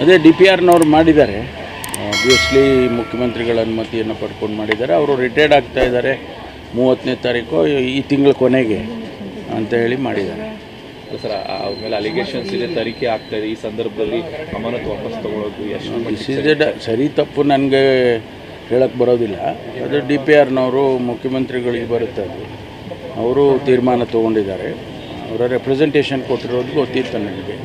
ಅದೇ DPRನವ್ರು ಮಾಡಿದ್ದಾರೆ. ಆಬ್ವಿಯಸ್ಲಿ ಮುಖ್ಯಮಂತ್ರಿಗಳ ಅನುಮತಿಯನ್ನು ಪಡ್ಕೊಂಡು ಮಾಡಿದ್ದಾರೆ. ಅವರು ರಿಟೈರ್ಡ್ ಆಗ್ತಾ ಇದ್ದಾರೆ 30ನೇ ತಾರೀಕು ಈ ತಿಂಗಳ ಕೊನೆಗೆ ಅಂತ ಹೇಳಿ ಮಾಡಿದ್ದಾರೆ. ಸರ್ ಅವ್ರ ಮೇಲೆ ಅಲಿಗೇಷನ್ಸ್ ಇದೆ, ತನಿಖೆ ಆಗ್ತಾ ಇದೆ. ಈ ಸಂದರ್ಭದಲ್ಲಿ ಅಮಾನತು ವಾಪಸ್ ತಗೊಳ್ಳೋದು ಎಷ್ಟು ಸರಿ ತಪ್ಪು ನನಗೆ ಹೇಳಕ್ಕೆ ಬರೋದಿಲ್ಲ. ಅದು DPRನವರು ಮುಖ್ಯಮಂತ್ರಿಗಳಿಗೆ ಬರುತ್ತೆ. ಅದು ಅವರು ತೀರ್ಮಾನ ತೊಗೊಂಡಿದ್ದಾರೆ. ಅವರ ರೆಪ್ರೆಸೆಂಟೇಷನ್ ಕೊಟ್ಟಿರೋದು ಗೊತ್ತಿತ್ತು ನನಗೆ.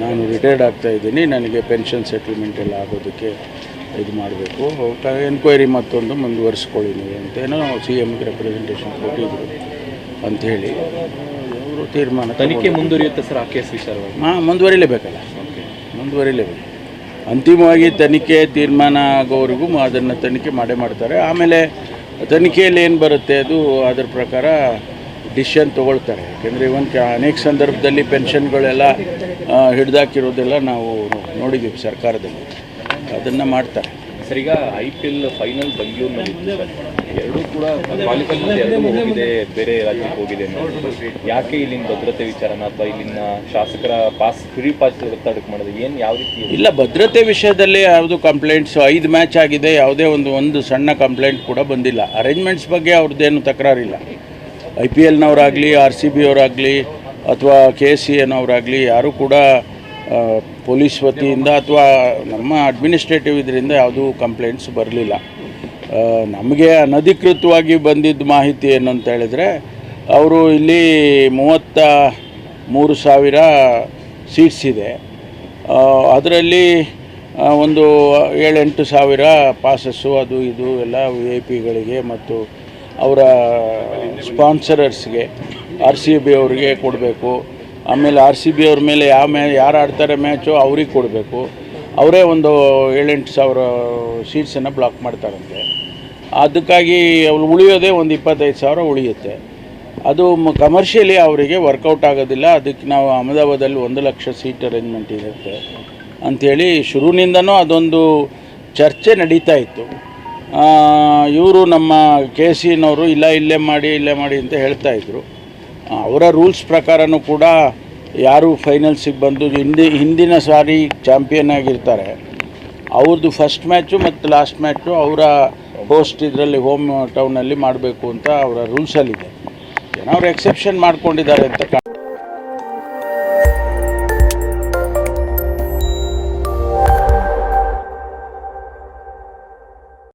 ನಾನು ರಿಟೈರ್ಡ್ ಆಗ್ತಾಯಿದ್ದೀನಿ, ನನಗೆ ಪೆನ್ಷನ್ ಸೆಟಲ್ಮೆಂಟ್ ಎಲ್ಲ ಆಗೋದಕ್ಕೆ ಇದು ಮಾಡಬೇಕು, ಎನ್ಕ್ವೈರಿ ಮತ್ತೊಂದು ಮುಂದುವರಿಸ್ಕೊಳ್ಳಿ ನೀವು ಅಂತೇನೋ CMಗೆ ರೆಪ್ರೆಸೆಂಟೇಷನ್ ಕೊಟ್ಟಿದ್ರು ಅಂಥೇಳಿ ಅವರು ತೀರ್ಮಾನ. ತನಿಖೆ ಮುಂದುವರಿಯುತ್ತೆ ಸರ್ ಆ ಕೇಸ್ ವಿಚಾರವಾಗಿ? ಮುಂದುವರಿಲೇಬೇಕಲ್ಲ, ಮುಂದುವರಿಲೇಬೇಕು. ಅಂತಿಮವಾಗಿ ತನಿಖೆ ತೀರ್ಮಾನ ಆಗೋವರೆಗೂ ಅದನ್ನು ತನಿಖೆ ಮಾಡೇ ಮಾಡ್ತಾರೆ. ಆಮೇಲೆ ತನಿಖೆಯಲ್ಲಿ ಏನು ಬರುತ್ತೆ ಅದು ಅದರ ಪ್ರಕಾರ ಡಿಸಿಷನ್ ತೊಗೊಳ್ತಾರೆ. ಯಾಕೆಂದರೆ ಅನೇಕ ಸಂದರ್ಭದಲ್ಲಿ ಪೆನ್ಷನ್ಗಳೆಲ್ಲ ಹಿಡ್ದಾಕಿರೋದೆಲ್ಲ ನಾವು ನೋಡಿದ್ದೀವಿ ಸರ್ಕಾರದಲ್ಲಿ, ಅದನ್ನು ಮಾಡ್ತಾರೆ. ಸರ್, ಈಗ IPL ಫೈನಲ್ ಬೆಂಗಳೂರಿನಲ್ಲಿ ಎರಡೂ ಕೂಡ ಕ್ವಾಲಿಫೈನಲ್ಲಿ ಎರಡೂ ಹೋಗಿದೆ, ಬೇರೆ ರಾಜ್ಯಕ್ಕೆ ಹೋಗಿದೆ. ಯಾಕೆ ಇಲ್ಲಿನ ಭದ್ರತೆ ವಿಚಾರನ ಅಥವಾ ಇಲ್ಲಿನ ಶಾಸಕರ ಫ್ರೀ ಪಾಸ್ ಒತ್ತಡಕ್ಕೆ ಮಾಡೋದು ಏನು ಯಾವ ರೀತಿ? ಇಲ್ಲ, ಭದ್ರತೆ ವಿಷಯದಲ್ಲಿ ಯಾವುದು ಕಂಪ್ಲೇಂಟ್ಸು 5 ಮ್ಯಾಚ್ ಆಗಿದೆ, ಯಾವುದೇ ಒಂದು ಸಣ್ಣ ಕಂಪ್ಲೇಂಟ್ ಕೂಡ ಬಂದಿಲ್ಲ. ಅರೇಂಜ್ಮೆಂಟ್ಸ್ ಬಗ್ಗೆ ಅವ್ರದ್ದೇನು ತಕರಾರಿಲ್ಲ. IPLನವರಾಗಲಿ RCB ಅವರಾಗಲಿ ಅಥವಾ KCAನವರಾಗಲಿ ಯಾರೂ ಕೂಡ ಪೊಲೀಸ್ ವತಿಯಿಂದ ಅಥವಾ ನಮ್ಮ ಅಡ್ಮಿನಿಸ್ಟ್ರೇಟಿವ್ ಇದರಿಂದ ಯಾವುದೂ ಕಂಪ್ಲೇಂಟ್ಸ್ ಬರಲಿಲ್ಲ. ನಮಗೆ ಅನಧಿಕೃತವಾಗಿ ಬಂದಿದ್ದ ಮಾಹಿತಿ ಏನು ಅಂತ ಹೇಳಿದರೆ, ಅವರು ಇಲ್ಲಿ 33,000 ಸೀಟ್ಸ್ ಇದೆ. ಅದರಲ್ಲಿ ಒಂದು 7-8 ಸಾವಿರ ಪಾಸಸ್ಸು ಅದು ಇದು ಎಲ್ಲ VIP-ಗಳಿಗೆ ಮತ್ತು ಅವರ ಸ್ಪಾನ್ಸರರ್ಸ್ಗೆ RCB ಅವ್ರಿಗೆ ಕೊಡಬೇಕು. ಆಮೇಲೆ RCB ಅವ್ರ ಮೇಲೆ ಯಾರು ಆಡ್ತಾರೆ ಮ್ಯಾಚು ಅವ್ರಿಗೆ ಕೊಡಬೇಕು. ಅವರೇ ಒಂದು 7-8 ಸಾವಿರ ಸೀಟ್ಸನ್ನು ಬ್ಲಾಕ್ ಮಾಡ್ತಾರಂತೆ. ಅದಕ್ಕಾಗಿ ಅವ್ರು ಉಳಿಯೋದೇ ಒಂದು 25 ಸಾವಿರ ಉಳಿಯುತ್ತೆ. ಅದು ಕಮರ್ಷಿಯಲಿ ಅವರಿಗೆ ವರ್ಕೌಟ್ ಆಗೋದಿಲ್ಲ. ಅದಕ್ಕೆ ನಾವು ಅಹಮದಾಬಾದಲ್ಲಿ 1 ಲಕ್ಷ ಸೀಟ್ ಅರೇಂಜ್ಮೆಂಟ್ ಇರುತ್ತೆ ಅಂಥೇಳಿ ಶುರುವಿನಿಂದನೂ ಅದೊಂದು ಚರ್ಚೆ ನಡೀತಾ ಇತ್ತು. ಇವರು ನಮ್ಮ KCನವರು ಇಲ್ಲೇ ಮಾಡಿ ಅಂತ ಹೇಳ್ತಾಯಿದ್ರು. ಅವರ ರೂಲ್ಸ್ ಪ್ರಕಾರನೂ ಕೂಡ ಯಾರು ಫೈನಲ್ಸಿಗೆ ಬಂದು ಹಿಂದಿನ ಸಾರಿ ಚಾಂಪಿಯನ್ ಆಗಿರ್ತಾರೆ ಅವ್ರದ್ದು ಫಸ್ಟ್ ಮ್ಯಾಚು ಮತ್ತು ಲಾಸ್ಟ್ ಮ್ಯಾಚು ಅವರ ಹೋಸ್ಟ್ ಇದರಲ್ಲಿ ಹೋಮ್ ಟೌನಲ್ಲಿ ಮಾಡಬೇಕು ಅಂತ ಅವರ ರೂಲ್ಸಲ್ಲಿದೆ. ಏನೋ ಅವ್ರು ಎಕ್ಸೆಪ್ಷನ್ ಮಾಡ್ಕೊಂಡಿದ್ದಾರೆ ಅಂತ